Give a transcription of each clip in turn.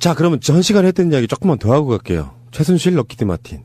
자, 그러면 전 시간에 했던 이야기 조금만 더 하고 갈게요. 최순실, 럭키드 마틴.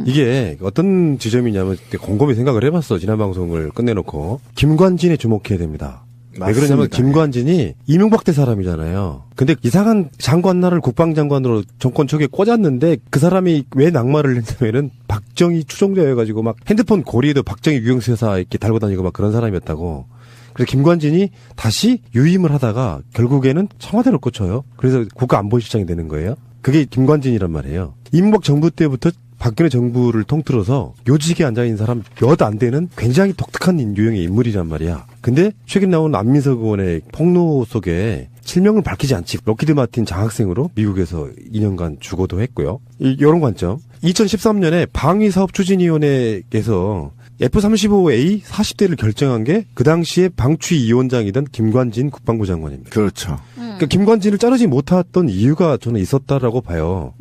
이게 어떤 지점이냐면 곰곰이 생각을 해봤어. 지난 방송을 끝내놓고. 김관진에 주목해야 됩니다. 맞습니다. 왜 그러냐면 김관진이 이명박 때 사람이잖아요. 근데 이상한 장관날을 국방장관으로 정권 초기에 꽂았는데 그 사람이 왜 낙마를 했냐면은 박정희 추종자여가지고 막 핸드폰 고리에도 박정희 유영수여사 이렇게 달고 다니고 막 그런 사람이었다고. 그래서 김관진이 다시 유임을 하다가 결국에는 청와대로 꽂혀요. 그래서 국가안보실장이 되는 거예요. 그게 김관진이란 말이에요. 이명박 정부 때부터 박근혜 정부를 통틀어서 요직에 앉아있는 사람 몇 안 되는 굉장히 독특한 유형의 인물이란 말이야. 근데 최근 나온 안민석 의원의 폭로 속에 실명을 밝히지 않지 럭키드 마틴 장학생으로 미국에서 2년간 주고도 했고요. 이런 관점. 2013년에 방위사업추진위원회에서 F-35A 40대를 결정한 게 그 당시에 방추위원장이던 김관진 국방부 장관입니다. 그렇죠. 그러니까 김관진을 자르지 못했던 이유가 저는 있었다라고 봐요.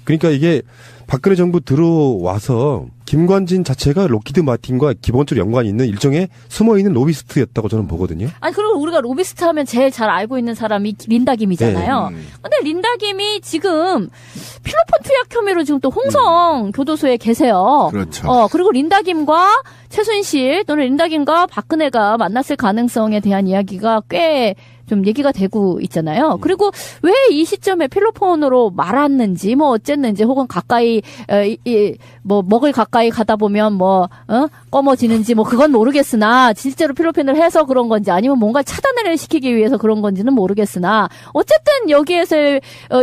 그러니까 이게 박근혜 정부 들어와서 김관진 자체가 록히드 마틴과 기본적으로 연관이 있는 일종의 숨어있는 로비스트였다고 저는 보거든요. 아니, 그리고 우리가 로비스트 하면 제일 잘 알고 있는 사람이 린다김이잖아요. 근데 린다김이 지금 필로폰 투약 혐의로 지금 또 홍성 교도소에 계세요. 그렇죠. 그리고 린다김과 최순실 또는 린다김과 박근혜가 만났을 가능성에 대한 이야기가 꽤 좀 얘기가 되고 있잖아요. 그리고 왜 이 시점에 필로폰으로 말았는지 뭐 어쨌는지 혹은 가까이 뭐 먹을 가까이 가다 보면 검어지는지 뭐 그건 모르겠으나 실제로 필로폰을 해서 그런 건지 아니면 뭔가 차단을 시키기 위해서 그런 건지는 모르겠으나 어쨌든 여기에서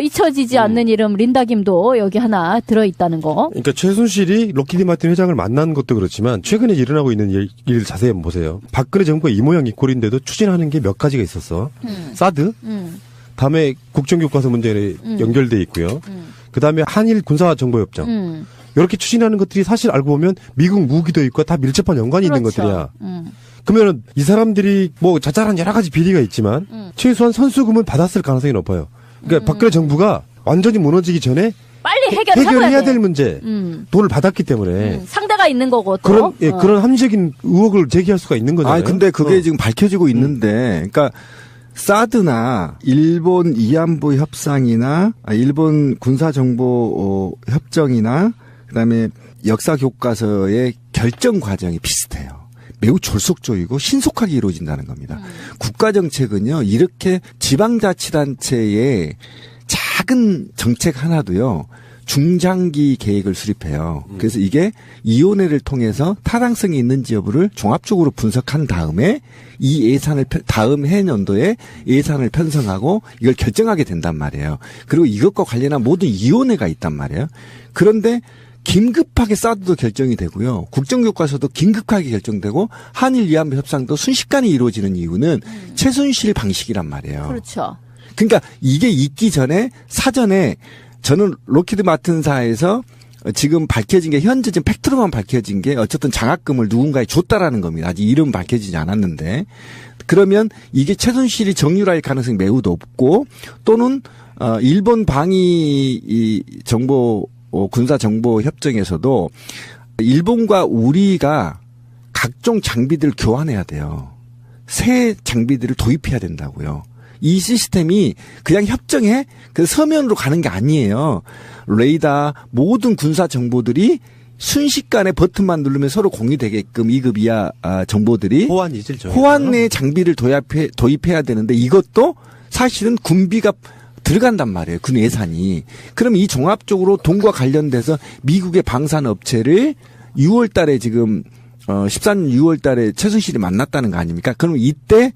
잊혀지지 않는 이름 린다김도 여기 하나 들어있다는 거. 그러니까 최순실이 록히드 마틴 회장을 만난 것도 그렇지만 최근에 일어나고 있는 일을 자세히 한번 보세요. 박근혜 정부가 이 모양 이 꼴인데도 추진하는 게 몇 가지가 있었어. 사드, 다음에 국정교과서 문제에 연결돼 있고요. 그 다음에 한일 군사정보협정. 이렇게 추진하는 것들이 사실 알고 보면 미국 무기도 있고 다 밀접한 연관이 있는 것들이야. 그러면 이 사람들이 뭐 자잘한 여러 가지 비리가 있지만 최소한 선수금은 받았을 가능성이 높아요. 그러니까 박근혜 정부가 완전히 무너지기 전에 빨리 해결해야 될 문제. 돈을 받았기 때문에. 상대가 있는 거고 또. 그런 합리적인 의혹을 제기할 수가 있는 거잖아요. 근데 그게 지금 밝혀지고 있는데, 그러니까 사드나 일본 위안부 협상이나 일본 군사정보 협정이나 그다음에 역사 교과서의 결정 과정이 비슷해요. 매우 졸속적이고 신속하게 이루어진다는 겁니다. 국가정책은요, 이렇게 지방자치단체의 작은 정책 하나도요, 중장기 계획을 수립해요. 그래서 이게 위원회를 통해서 타당성이 있는지 여부를 종합적으로 분석한 다음에 이 예산을 다음 해년도에 예산을 편성하고 이걸 결정하게 된단 말이에요. 그리고 이것과 관련한 모든 위원회가 있단 말이에요. 그런데 긴급하게 사드도 결정이 되고요. 국정교과서도 긴급하게 결정되고 한일 위안부 협상도 순식간에 이루어지는 이유는 최순실 방식이란 말이에요. 그렇죠. 그러니까 이게 있기 전에 사전에 저는 록히드 마틴사에서 지금 밝혀진 게 현재 지금 팩트로만 밝혀진 게 어쨌든 장학금을 누군가에 줬다라는 겁니다. 아직 이름은 밝혀지지 않았는데 그러면 이게 최순실이 정유라일 가능성이 매우 높고 또는 일본 방위 정보 군사 정보 협정에서도 일본과 우리가 각종 장비들을 교환해야 돼요. 새 장비들을 도입해야 된다고요. 이 시스템이 그냥 협정에 그 서면으로 가는 게 아니에요. 레이더 모든 군사 정보들이 순식간에 버튼만 누르면 서로 공유되게끔 2급 이하 정보들이 호환의 장비를 도입해야 되는데 이것도 사실은 군비가 들어간단 말이에요. 군 예산이. 그럼 이 종합적으로 돈과 관련돼서 미국의 방산 업체를 6월 달에 지금 14년 6월 달에 최순실이 만났다는 거 아닙니까? 그럼 이때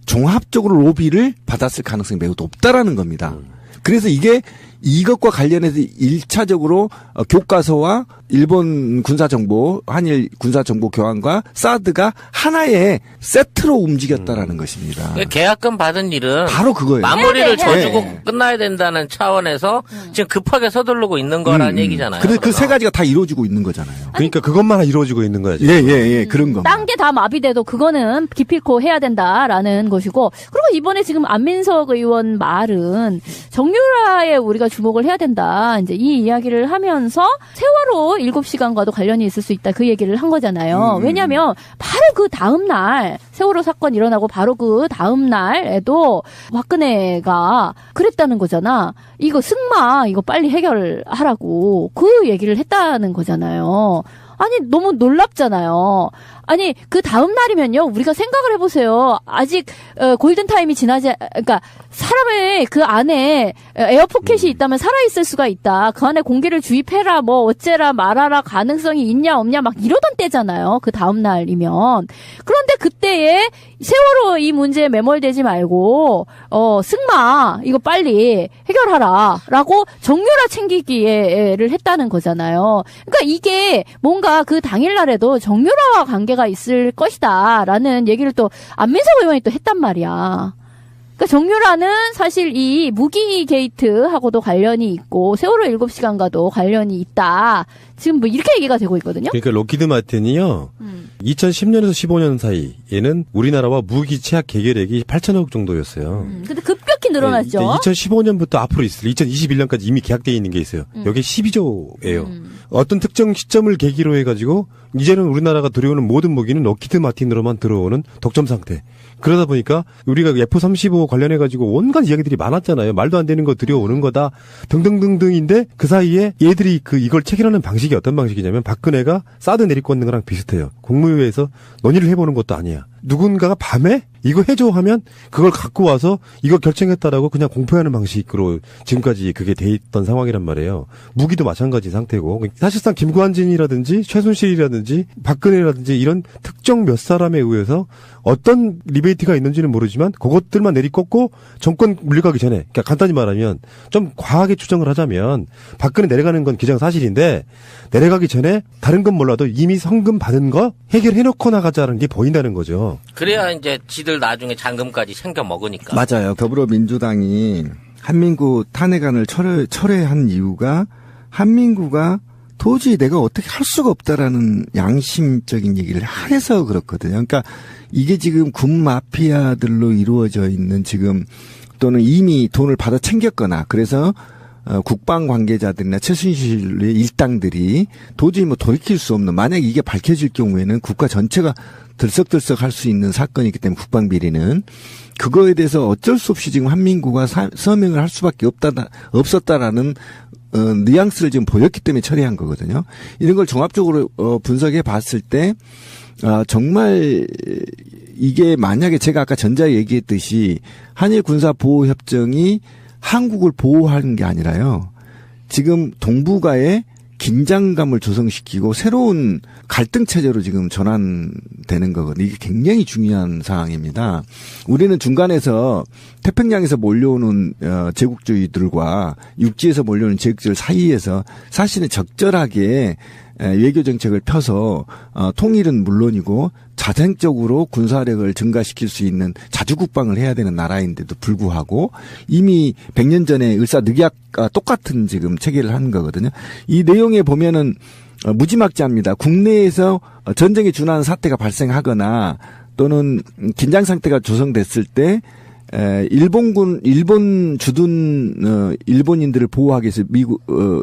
종합적으로 로비를 받았을 가능성이 매우 높다라는 겁니다. 그래서 이게 이것과 관련해서 1차적으로 교과서와 일본 군사정보, 한일 군사정보 교환과 사드가 하나의 세트로 움직였다라는 것입니다. 계약금 받은 일은 바로 그거예요. 마무리를 져주고 끝나야 된다는 차원에서 지금 급하게 서두르고 있는 거라는 얘기잖아요. 근데 그 세 가지가 다 이루어지고 있는 거잖아요. 그러니까 그것만 이루어지고 있는 거야. 예, 그런 겁니다. 딴 게 다 마비돼도 그거는 기필코 해야 된다라는 것이고 그리고 이번에 지금 안민석 의원 말은 정유라의 우리가 주목을 해야 된다. 이제 이 이야기를 하면서 세월호 7시간과도 관련이 있을 수 있다. 그 얘기를 한 거잖아요. 왜냐하면 바로 그 다음 날 세월호 사건 일어나고 바로 그 다음 날에도 박근혜가 그랬다는 거잖아. 이거 승마 이거 빨리 해결하라고 그 얘기를 했다는 거잖아요. 아니 너무 놀랍잖아요. 아니 그 다음 날이면요 우리가 생각을 해보세요. 아직 골든타임이 지나지 그러니까 사람의 그 안에 에어포켓이 있다면 살아있을 수가 있다. 그 안에 공기를 주입해라 뭐 어째라 말아라 가능성이 있냐 없냐 막 이러던 때잖아요. 그 다음 날이면. 그런데 그때에 세월호 이 문제에 매몰되지 말고 승마 이거 빨리 해결하라 라고 정유라 챙기기를 했다는 거잖아요. 그러니까 이게 뭔가 그 당일날에도 정유라와 관계가 있을 것이다 라는 얘기를 또 안민석 의원이 또 했단 말이야. 그러니까 정유라는 사실 이 무기 게이트하고도 관련이 있고 세월호 7시간과도 관련이 있다. 지금 뭐 이렇게 얘기가 되고 있거든요. 그러니까 로키드 마틴이요. 2010년에서 15년 사이에는 우리나라와 무기 체약 계결액이 8천억 정도였어요. 근데 급격히 늘어났죠. 2015년부터 앞으로 있을 2021년까지 이미 계약되어 있는 게 있어요. 여기 12조예요. 어떤 특정 시점을 계기로 해가지고 이제는 우리나라가 들여오는 모든 무기는 로키드 마틴으로만 들어오는 독점 상태. 그러다 보니까 우리가 F-35 관련해가지고 온갖 이야기들이 많았잖아요. 말도 안 되는 거 들여오는 거다 등등등등인데 그 사이에 얘들이 이걸 체결하는 방식이 어떤 방식이냐면 박근혜가 사드 내리꽂는 거랑 비슷해요. 국무회의에서 논의를 해보는 것도 아니야. 누군가가 밤에 이거 해줘 하면 그걸 갖고 와서 이거 결정했다라고 그냥 공표하는 방식으로 지금까지 그게 돼 있던 상황이란 말이에요. 무기도 마찬가지 상태고 사실상 김관진이라든지 최순실이라든지 박근혜라든지 이런 특정 몇 사람에 의해서 어떤 리베이트가 있는지는 모르지만 그것들만 내리꽂고 정권 물려가기 전에 그러니까 간단히 말하면 좀 과하게 추정을 하자면 박근혜 내려가는 건 기정사실인데 내려가기 전에 다른 건 몰라도 이미 성금 받은 거 해결해놓고 나가자는 게 보인다는 거죠. 그래야 이제 지들 나중에 잔금까지 챙겨 먹으니까. 맞아요. 더불어민주당이 한민구 탄핵안을 철회한 이유가 한민구가 도저히 내가 어떻게 할 수가 없다라는 양심적인 얘기를 해서 그렇거든요. 그러니까 이게 지금 군 마피아들로 이루어져 있는 지금 또는 이미 돈을 받아 챙겼거나 그래서 국방 관계자들이나 최순실의 일당들이 도저히 뭐 돌이킬 수 없는 만약 이게 밝혀질 경우에는 국가 전체가 들썩들썩 할 수 있는 사건이기 때문에 국방 비리는 그거에 대해서 어쩔 수 없이 지금 한민구가 서명을 할 수밖에 없었다라는 뉘앙스를 지금 보였기 때문에 처리한 거거든요. 이런 걸 종합적으로 분석해 봤을 때 정말 이게 만약에 제가 아까 전자에 얘기했듯이 한일 군사 보호 협정이 한국을 보호하는 게 아니라요. 지금 동북아에 긴장감을 조성시키고 새로운 갈등 체제로 지금 전환되는 거거든요. 이게 굉장히 중요한 상황입니다. 우리는 중간에서 태평양에서 몰려오는 제국주의들과 육지에서 몰려오는 제국주의들 사이에서 사실은 적절하게 외교 정책을 펴서 통일은 물론이고 자생적으로 군사력을 증가시킬 수 있는 자주국방을 해야 되는 나라인데도 불구하고 이미 100년 전에 을사늑약과 똑같은 지금 체계를 하는 거거든요. 이 내용에 보면은 무지막지합니다. 국내에서 전쟁에 준하는 사태가 발생하거나 또는 긴장 상태가 조성됐을 때 일본 주둔 일본인들을 보호하기 위해서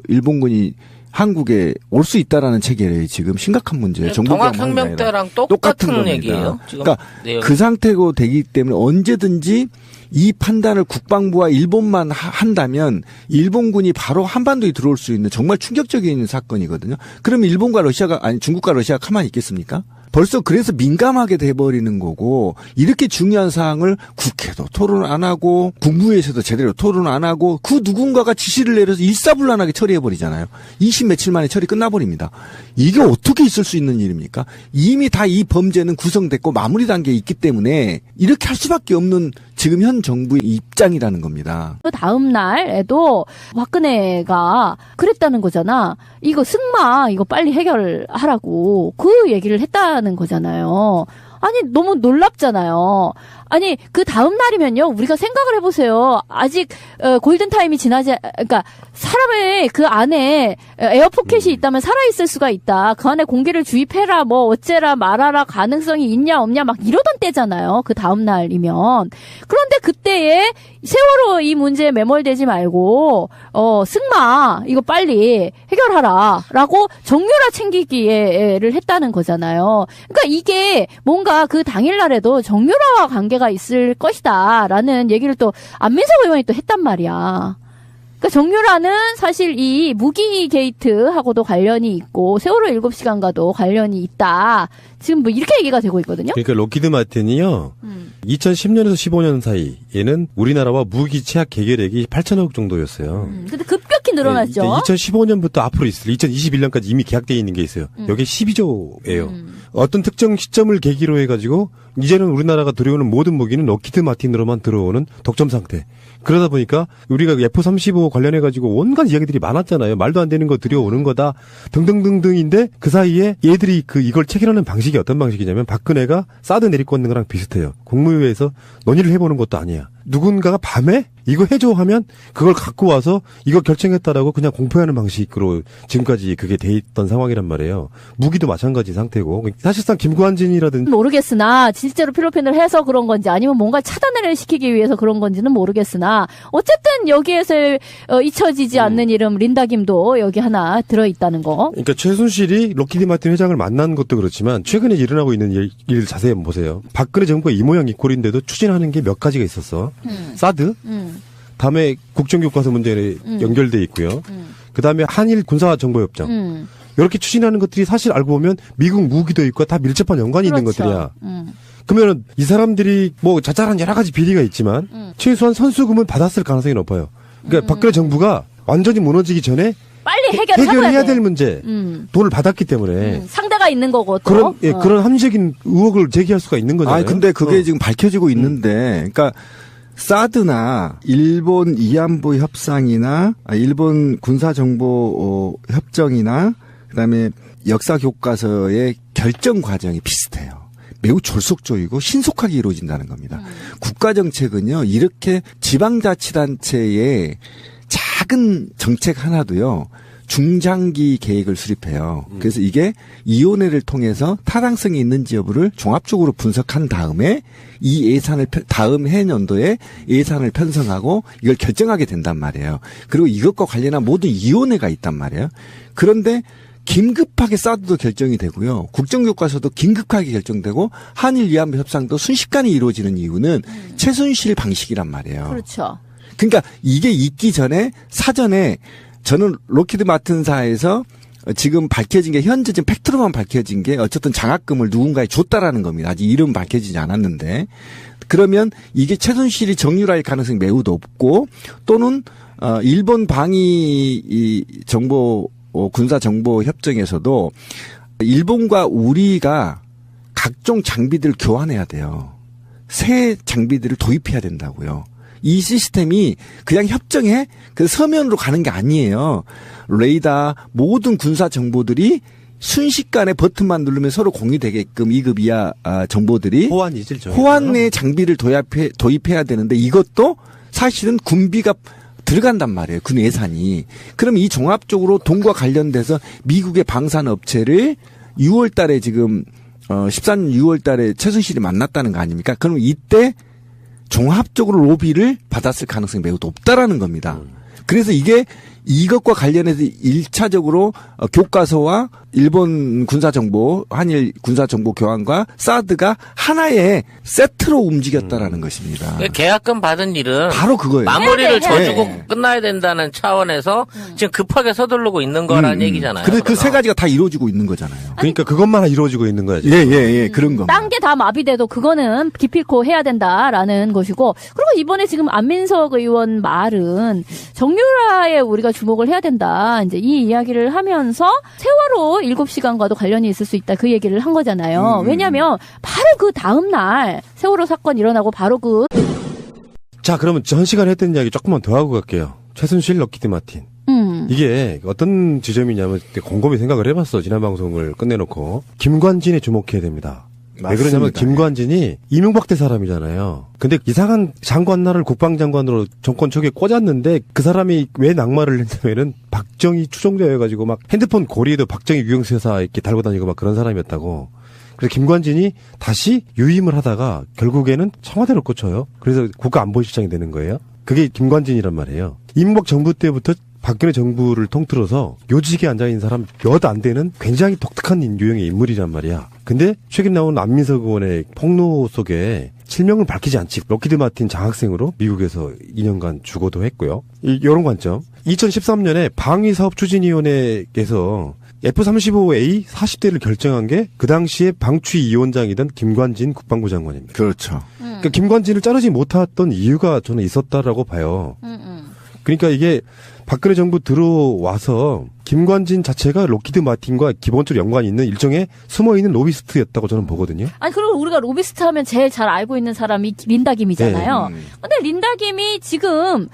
일본군이 한국에 올 수 있다라는 체계예요. 지금 심각한 문제예요. 동학혁명 때랑 똑같은 얘기예요. 지금 그러니까 내용이. 그 상태고 되기 때문에 언제든지 이 판단을 국방부와 일본만 한다면 일본군이 바로 한반도에 들어올 수 있는 정말 충격적인 사건이거든요. 그러면 일본과 러시아가 아니 중국과 러시아가 가만히 있겠습니까? 벌써 그래서 민감하게 돼버리는 거고 이렇게 중요한 사항을 국회도 토론 안 하고 국무회의에서도 제대로 토론 안 하고 그 누군가가 지시를 내려서 일사불란하게 처리해버리잖아요. 20 며칠 만에 처리 끝나버립니다. 이게 어떻게 있을 수 있는 일입니까? 이미 다 이 범죄는 구성됐고 마무리 단계에 있기 때문에 이렇게 할 수밖에 없는 지금 현 정부의 입장이라는 겁니다. 그 다음 날에도 박근혜가 그랬다는 거잖아. 이거 승마 이거 빨리 해결하라고 그 얘기를 했다는 거잖아요. 아니 너무 놀랍잖아요. 아니 그 다음 날이면요 우리가 생각을 해보세요. 아직 골든타임이 지나지 그러니까 사람의 그 안에 에어포켓이 있다면 살아있을 수가 있다. 그 안에 공기를 주입해라 뭐 어째라 말아라 가능성이 있냐 없냐 막 이러던 때잖아요. 그 다음 날이면. 그런데 그때에 세월호 이 문제에 매몰되지 말고 승마 이거 빨리 해결하라라고 정유라 챙기기를 했다는 거잖아요. 그러니까 이게 뭔가 그 당일날에도 정유라와 관계가 있을 것이다라는 얘기를 또 안민석 의원이 또 했단 말이야. 그러니까 정유라는 사실 이 무기 게이트하고도 관련이 있고 세월호 7시간과도 관련이 있다. 지금 뭐 이렇게 얘기가 되고 있거든요. 그러니까 로키드 마틴이요. 2010년에서 15년 사이에는 우리나라와 무기 채약 계결액이 8천억 정도였어요. 근데 급격히 늘어났죠. 2015년부터 앞으로 있을 2021년까지 이미 계약되어 있는 게 있어요. 여기 12조예요. 어떤 특정 시점을 계기로 해가지고 이제는 우리나라가 들여오는 모든 무기는 로키드 마틴으로만 들어오는 독점 상태. 그러다 보니까 우리가 F-35 관련해가지고 온갖 이야기들이 많았잖아요. 말도 안 되는 거 들여오는 거다. 등등등등인데 그 사이에 얘들이 이걸 체결하는 방식이 어떤 방식이냐면 박근혜가 사드 내리꽂는 거랑 비슷해요. 국무회의에서 논의를 해보는 것도 아니야. 누군가가 밤에 이거 해줘 하면 그걸 갖고 와서 이거 결정했다라고 그냥 공표하는 방식으로 지금까지 그게 돼 있던 상황이란 말이에요. 무기도 마찬가지 상태고 사실상 김관진이라든지 모르겠으나 실제로 필로핀을 해서 그런 건지 아니면 뭔가 차단을 시키기 위해서 그런 건지는 모르겠으나 어쨌든 여기에서 잊혀지지 않는 이름 린다김도 여기 하나 들어있다는 거. 그러니까 최순실이 로키드 마틴 회장을 만난 것도 그렇지만 최근에 일어나고 있는 일 자세히 한번 보세요. 박근혜 정부가 이 모양 이 꼴인데도 추진하는 게 몇 가지가 있었어. 사드, 다음에 국정교과서 문제에 연결돼 있고요. 그 다음에 한일 군사정보협정. 이렇게 추진하는 것들이 사실 알고 보면 미국 무기도 있고 다 밀접한 연관이 그렇죠. 있는 것들이야. 그러면 이 사람들이 뭐 자잘한 여러 가지 비리가 있지만 최소한 선수금은 받았을 가능성이 높아요. 그러니까 박근혜 정부가 완전히 무너지기 전에 빨리 해결해야 될 문제 돈을 받았기 때문에 상대가 있는 거고 또. 그런 합리적인 의혹을 제기할 수가 있는 거잖아요. 아 근데 그게 지금 밝혀지고 있는데, 그러니까 사드나 일본 위안부 협상이나 일본 군사정보 협정이나 그다음에 역사 교과서의 결정 과정이 비슷해요. 매우 졸속적이고 신속하게 이루어진다는 겁니다. 국가정책은요, 이렇게 지방자치단체의 작은 정책 하나도요, 중장기 계획을 수립해요. 그래서 이게 위원회를 통해서 타당성이 있는지 여부를 종합적으로 분석한 다음에 이 예산을 다음 해년도에 예산을 편성하고 이걸 결정하게 된단 말이에요. 그리고 이것과 관련한 모든 위원회가 있단 말이에요. 그런데 긴급하게 사드도 결정이 되고요. 국정교과서도 긴급하게 결정되고 한일 위안부 협상도 순식간에 이루어지는 이유는 최순실 방식이란 말이에요. 그렇죠. 그러니까 이게 있기 전에 사전에 저는 로키드 마틴사에서 지금 밝혀진 게 현재 지금 팩트로만 밝혀진 게 어쨌든 장학금을 누군가에 줬다라는 겁니다. 아직 이름은 밝혀지지 않았는데, 그러면 이게 최순실이 정유라일 가능성이 매우 높고, 또는 일본 방위 정보 군사 정보 협정에서도 일본과 우리가 각종 장비들을 교환해야 돼요. 새 장비들을 도입해야 된다고요. 이 시스템이 그냥 협정에 그 서면으로 가는 게 아니에요. 레이더 모든 군사 정보들이 순식간에 버튼만 누르면 서로 공유되게끔 2급 이하 정보들이 호환 내 장비를 도입해야 되는데 이것도 사실은 군비가 들어간단 말이에요. 군 예산이. 그럼 이 종합적으로 돈과 관련돼서 미국의 방산업체를 6월 달에 지금 14년 6월 달에 최순실이 만났다는 거 아닙니까? 그럼 이때 종합적으로 로비를 받았을 가능성이 매우 높다라는 겁니다. 그래서 이것과 관련해서 1차적으로 교과서와 일본 군사정보, 한일 군사정보 교환과 사드가 하나의 세트로 움직였다라는 것입니다. 계약금 받은 일은 바로 그거예요. 마무리를 져주고 네. 끝나야 된다는 차원에서 지금 급하게 서두르고 있는 거라는 얘기잖아요. 그래서 그 세 가지가 다 이루어지고 있는 거잖아요. 그러니까 그것만 이루어지고 있는 거야. 지금. 예, 그런 겁니다. 딴 게 다 마비돼도 그거는 기필코 해야 된다라는 것이고, 그리고 이번에 지금 안민석 의원 말은 정유라에 우리가 주목을 해야 된다. 이제 이 이야기를 하면서 세월호 7시간과도 관련이 있을 수 있다. 그 얘기를 한 거잖아요. 왜냐하면 바로 그 다음 날 세월호 사건 일어나고 바로 자, 그러면 전 시간에 했던 이야기 조금만 더 하고 갈게요. 최순실 로키드 마틴. 이게 어떤 지점이냐면 곰곰이 생각을 해봤어. 지난 방송을 끝내놓고 김관진에 주목해야 됩니다. 왜 그러냐면 김관진이 이명박 때 사람이잖아요. 근데 이상한 장관날을 국방장관으로 정권 초기에 꽂았는데 그 사람이 왜 낙마를 했냐면은 박정희 추종자여가지고 막 핸드폰 고리에도 박정희 유영세사 이렇게 달고 다니고 막 그런 사람이었다고. 그래서 김관진이 다시 유임을 하다가 결국에는 청와대로 꽂혀요. 그래서 국가안보실장이 되는 거예요. 그게 김관진이란 말이에요. 이명박 정부 때부터 박근혜 정부를 통틀어서 요직에 앉아있는 사람 몇 안 되는 굉장히 독특한 유형의 인물이란 말이야. 근데 최근 나온 안민석 의원의 폭로 속에 실명을 밝히지 않지 록히드 마틴 장학생으로 미국에서 2년간 주고도 했고요. 이런 관점. 2013년에 방위사업추진위원회에서 F-35A 40대를 결정한 게 그 당시에 방추위원장이던 김관진 국방부 장관입니다. 그렇죠. 그러니까 김관진을 자르지 못했던 이유가 저는 있었다라고 봐요. 그러니까 이게 박근혜 정부 들어와서 김관진 자체가 록히드 마틴과 기본적으로 연관이 있는 일종의 숨어있는 로비스트였다고 저는 보거든요. 아니, 그리고 우리가 로비스트 하면 제일 잘 알고 있는 사람이 린다 김이잖아요. 근데 린다 김이 지금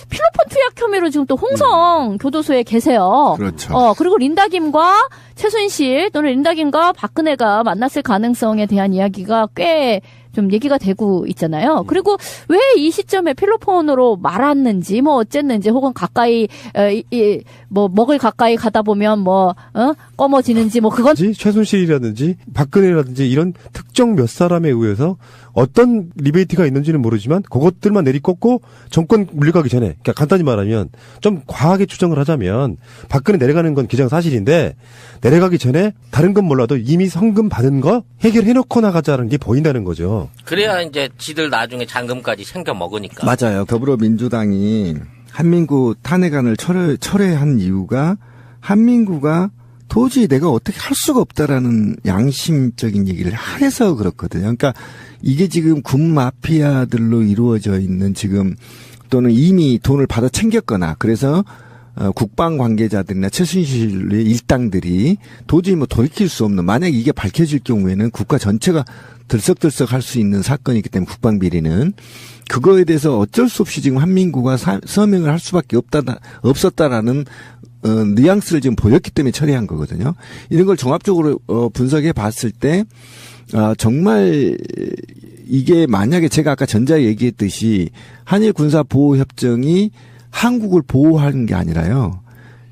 필로폰 투약 혐의로 지금 또 홍성 교도소에 계세요. 그렇죠. 그리고 린다 김과 최순실 또는 린다 김과 박근혜가 만났을 가능성에 대한 이야기가 꽤 좀 얘기가 되고 있잖아요. 그리고 왜 이 시점에 필로폰으로 말았는지 뭐 어쨌는지 혹은 가까이 뭐 먹을 가까이 가다 보면 검어지는지 뭐 그건 최순실이라든지 박근혜라든지 이런 특정 몇 사람에 의해서 어떤 리베이트가 있는지는 모르지만 그것들만 내리꽂고 정권 물러가기 전에 그러니까 간단히 말하면 좀 과하게 추정을 하자면 박근혜 내려가는 건 기정사실인데 내려가기 전에 다른 건 몰라도 이미 성금 받은 거 해결해놓고 나가자는 게 보인다는 거죠. 그래야 이제 지들 나중에 잔금까지 챙겨 먹으니까. 맞아요. 더불어민주당이 한민구 탄핵안을 철회한 이유가 한민구가 도저히 내가 어떻게 할 수가 없다라는 양심적인 얘기를 해서 그렇거든요. 그러니까 이게 지금 군 마피아들로 이루어져 있는 지금 또는 이미 돈을 받아 챙겼거나 그래서 국방 관계자들이나 최순실의 일당들이 도저히 뭐 돌이킬 수 없는 만약에 이게 밝혀질 경우에는 국가 전체가 들썩들썩 할 수 있는 사건이기 때문에 국방비리는 그거에 대해서 어쩔 수 없이 지금 한민구가 서명을 할 수밖에 없었다라는 뉘앙스를 지금 보였기 때문에 처리한 거거든요. 이런 걸 종합적으로 분석해 봤을 때 정말 이게 만약에 제가 아까 전자 얘기했듯이 한일 군사 보호 협정이 한국을 보호하는 게 아니라요.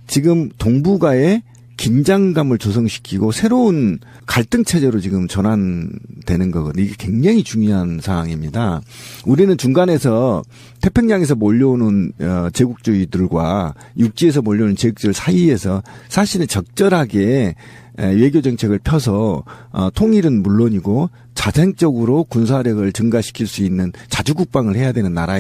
지금 동북아에 긴장감을 조성시키고 새로운 갈등 체제로 지금 전환되는 거거든요. 이게 굉장히 중요한 상황입니다. 우리는 중간에서 태평양에서 몰려오는 제국주의들과 육지에서 몰려오는 제국주의들 사이에서 사실은 적절하게 외교 정책을 펴서 통일은 물론이고 자생적으로 군사력을 증가시킬 수 있는 자주국방을 해야 되는 나라에